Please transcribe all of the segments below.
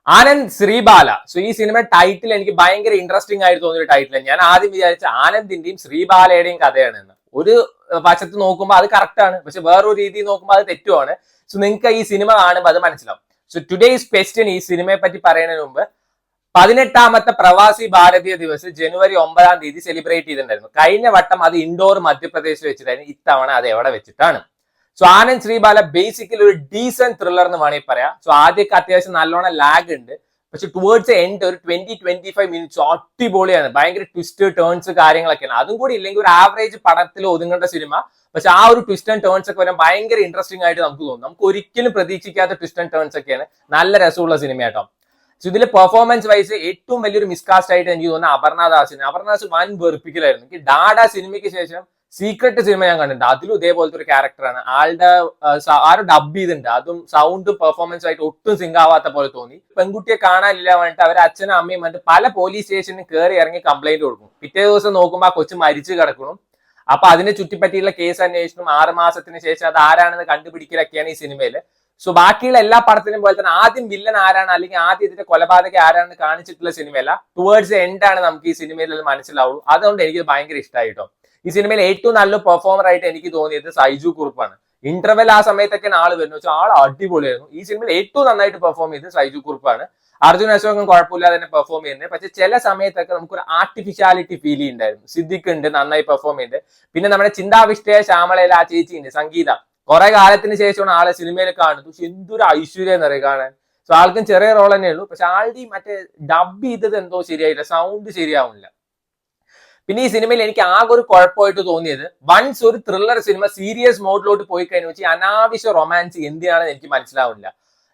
Anand Sreebala. So ഈ cinema title എനിക്ക് ഭയങ്കര ഇൻട്രസ്റ്റിംഗ് ആയിട്ട് തോന്നിയ ടൈറ്റിൽ. ഞാൻ ആദ്യം വിചാരിച്ച ആനന്ദിന്റെയും ശ്രീബാലയുടെയും കഥയാണ് എന്ന്. ഒരു വശത്ത് നോക്കുമ്പോൾ അത് കറക്റ്റ് ആണ്, പക്ഷെ വേറൊരു രീതിയിൽ നോക്കുമ്പോൾ അത് തെറ്റുമാണ്. സോ നിങ്ങൾക്ക് ഈ സിനിമ കാണുമ്പോൾ അത് മനസ്സിലാവും. സോ ടുഡേസ് ക്വസ്റ്റ്യൻ ഈ സിനിമയെ പറ്റി പറയുന്നതിന് മുമ്പ് 18ാമത്തെ പ്രവാസി ഭാരതീയ ദിവസ് ജനുവരി 9-ാം തീയതി സെലിബ്രേറ്റ് ചെയ്തിട്ടുണ്ടായിരുന്നു. കഴിഞ്ഞ വട്ടം അത് ഇൻഡോർ മധ്യപ്രദേശിൽ വെച്ചിട്ടായിരുന്നു. ഇത്തവണ അത് എവിടെ വെച്ചിട്ടാണ്? സോ ആനന്ദ് ശ്രീബാല ബേസിക്കലി ഒരു ഡീസന്റ് ത്രില്ലർ എന്ന് വേണമെങ്കിൽ പറയാം. സോ ആദ്യമൊക്കെ അത്യാവശ്യം നല്ലോണം ലാഗ് ഉണ്ട്, പക്ഷെ ടുവേർഡ്സ് എൻഡ് ഒരു 20-25 മിനിറ്റ്സ് അടിപൊളിയാണ്. ഭയങ്കര ട്വിസ്റ്റ് ടേൺസ് കാര്യങ്ങളൊക്കെയാണ്. അതും കൂടി ഇല്ലെങ്കിൽ ഒരു ആവറേജ് പടത്തിൽ ഒതുങ്ങേണ്ട സിനിമ, പക്ഷെ ആ ഒരു ട്വിസ്റ്റ് ആൻഡ് ടേൺസ് ഒക്കെ വരാൻ ഭയങ്കര ഇൻട്രസ്റ്റിംഗ് ആയിട്ട് നമുക്ക് തോന്നും. നമുക്ക് ഒരിക്കലും പ്രതീക്ഷിക്കാത്ത ട്വിസ്റ്റ് ആൻഡ് ടേൺസ് ഒക്കെയാണ്. നല്ല രസമുള്ള സിനിമ കേട്ടോ. സോ ഇതിൽ പെർഫോമൻസ് വൈസ് ഏറ്റവും വലിയൊരു മിസ്കാസ്റ്റ് ആയിട്ട് എനിക്ക് തോന്നുന്നത് അപർണദാസിന്. അപർണദാസ് വൻ വെറുപ്പിക്കലായിരുന്നു. എനിക്ക് ഡാഡ സിനിമയ്ക്ക് ശേഷം സീക്രട്ട് സിനിമ ഞാൻ കണ്ടിട്ടുണ്ട്, അതിലും ഇതേപോലത്തെ ഒരു ക്യാരക്ടറാണ്. ആരും ഡബ് ചെയ്തിട്ടുണ്ട്, അതും സൗണ്ടും പെർഫോമൻസും ആയിട്ട് ഒട്ടും സിങ്ക് ആവാത്ത പോലെ തോന്നി. പെൺകുട്ടിയെ കാണാനില്ല പറഞ്ഞിട്ട് അവർ അച്ഛനും അമ്മയും വന്നിട്ട് പല പോലീസ് സ്റ്റേഷനിൽ കയറി ഇറങ്ങി കംപ്ലൈന്റ് കൊടുക്കും. പിറ്റേ ദിവസം നോക്കുമ്പോൾ ആ കൊച്ചു മരിച്ചു കിടക്കണം. അപ്പൊ അതിനെ ചുറ്റിപ്പറ്റിയുള്ള കേസ് അന്വേഷണം 6 മാസത്തിന് ശേഷം അത് ആരാണെന്ന് കണ്ടുപിടിക്കലൊക്കെയാണ് ഈ സിനിമയിൽ. സോ ബാക്കിയുള്ള എല്ലാ പടത്തിനും പോലെ തന്നെ ആദ്യം വില്ലൻ ആരാണ് അല്ലെങ്കിൽ ആദ്യം ഇതിന്റെ കൊലപാതകം ആരാണെന്ന് കാണിച്ചിട്ടുള്ള സിനിമയല്ല, ടുവേർഡ്സ് എൻഡ് ആണ് നമുക്ക് ഈ സിനിമയിൽ അത് മനസ്സിലാവുള്ളൂ. അതുകൊണ്ട് എനിക്ക് ഭയങ്കര ഇഷ്ടമായിട്ടോ. ഈ സിനിമയിൽ ഏറ്റവും നല്ല പെർഫോമർ ആയിട്ട് എനിക്ക് തോന്നിയത് സൈജു കുറുപ്പാണ്. ഇന്റർവെൽ ആ സമയത്തൊക്കെ ആള് വരുന്നു വെച്ചാൽ ആൾ അടിപൊളിയായിരുന്നു. ഈ സിനിമയിൽ ഏറ്റവും നന്നായിട്ട് പെർഫോം ചെയ്ത് സൈജു കുറുപ്പാണ്. അർജുൻ അശോകൻ കുഴപ്പമില്ലാതെ തന്നെ പെർഫോം ചെയ്യുന്നത്, പക്ഷെ ചില സമയത്തൊക്കെ നമുക്കൊരു ആർട്ടിഫിഷ്യാലിറ്റി ഫീൽ ചെയ്യുന്നുണ്ടായിരുന്നു. സിദ്ദിഖ് ഉണ്ട് നന്നായി പെർഫോം ചെയ്ത്. പിന്നെ നമ്മുടെ ചിന്താവിഷ്ടയ ശ്യാമളയിൽ ആ ചേച്ചി ഉണ്ട് സംഗീത, കുറെ കാലത്തിന് ശേഷമാണ് ആളെ സിനിമയിൽ കാണുന്നത്. പക്ഷെ എന്തൊരു ഐശ്വര്യം എന്നറിയ കാണാൻ. സോ ആൾക്കും ചെറിയ റോൾ തന്നെ ഉള്ളൂ, പക്ഷെ ആളുടെ മറ്റേ ഡബ് ചെയ്തത് എന്തോ ശരിയായില്ല, സൗണ്ട് ശരിയാവുന്നില്ല. പിന്നെ ഈ സിനിമയിൽ എനിക്ക് ആകെ ഒരു കുഴപ്പമായിട്ട് തോന്നിയത്, വൺസ് ഒരു ത്രില്ലർ സിനിമ സീരിയസ് മോഡിലോട്ട് പോയി കഴിഞ്ഞു വെച്ചാൽ അനാവശ്യ റൊമാൻസ് എന്തിനാണെന്ന് എനിക്ക് മനസ്സിലാവില്ല.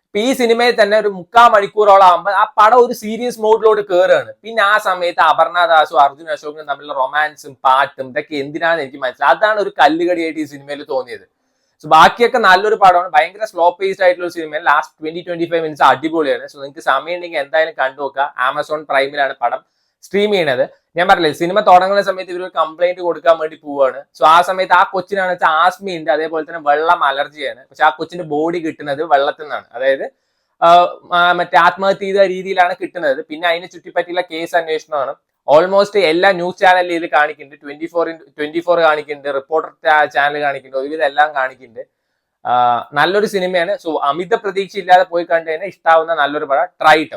ഇപ്പൊ ഈ സിനിമയിൽ തന്നെ ഒരു 3/4 മണിക്കൂറോളം ആകുമ്പോൾ ആ പടം ഒരു സീരിയസ് മോഡിലോട്ട് കയറുകയാണ്. പിന്നെ ആ സമയത്ത് അപർണദാസും അർജുൻ അശോകനും തമ്മിലുള്ള റൊമാൻസും പാട്ടും ഇതൊക്കെ എന്തിനാണെന്ന് എനിക്ക് മനസ്സിലായി. അതാണ് ഒരു കല്ലുകടിയായിട്ട് ഈ സിനിമയിൽ തോന്നിയത്. സോ ബാക്കിയൊക്കെ നല്ലൊരു പടമാണ്, ഭയങ്കര സ്ലോ പേസ്ഡ് ആയിട്ടുള്ള സിനിമ. ലാസ്റ്റ് 20-25 മിനിറ്റ്സ് അടിപൊളിയാണ്. സോ നിങ്ങൾക്ക് സമയം ഉണ്ടെങ്കിൽ എന്തായാലും കണ്ടു നോക്കുക. ആമസോൺ പ്രൈമിലാണ് പടം സ്ട്രീം ചെയ്യണത്. ഞാൻ പറഞ്ഞില്ലേ, സിനിമ തുടങ്ങുന്ന സമയത്ത് ഇവർ കംപ്ലൈന്റ് കൊടുക്കാൻ വേണ്ടി പോവാണ്. സോ ആ സമയത്ത് ആ കൊച്ചിനാണ് വെച്ചാൽ ആസ്മി ഉണ്ട്, അതേപോലെ തന്നെ വെള്ളം അലർജിയാണ്. പക്ഷെ ആ കൊച്ചിന്റെ ബോഡി കിട്ടുന്നത് വെള്ളത്തിൽ നിന്നാണ്, അതായത് മറ്റേ ആത്മഹത്യ ചെയ്ത രീതിയിലാണ് കിട്ടുന്നത്. പിന്നെ അതിനെ ചുറ്റിപ്പറ്റിയുള്ള കേസ് അന്വേഷണമാണ്. ഓൾമോസ്റ്റ് എല്ലാ ന്യൂസ് ചാനലിൽ ഇത് കാണിക്കുന്നുണ്ട്. 24 കാണിക്കുന്നുണ്ട്, റിപ്പോർട്ടർ ചാനൽ കാണിക്കുന്നുണ്ട്, ഒരുവിധം എല്ലാം കാണിക്കുന്നുണ്ട്. നല്ലൊരു സിനിമയാണ്. സോ അമിത പ്രതീക്ഷ ഇല്ലാതെ പോയി കണ്ടു കഴിഞ്ഞാൽ ഇഷ്ടാവുന്ന നല്ലൊരു പടം. ട്രൈ ഇട്ടോ.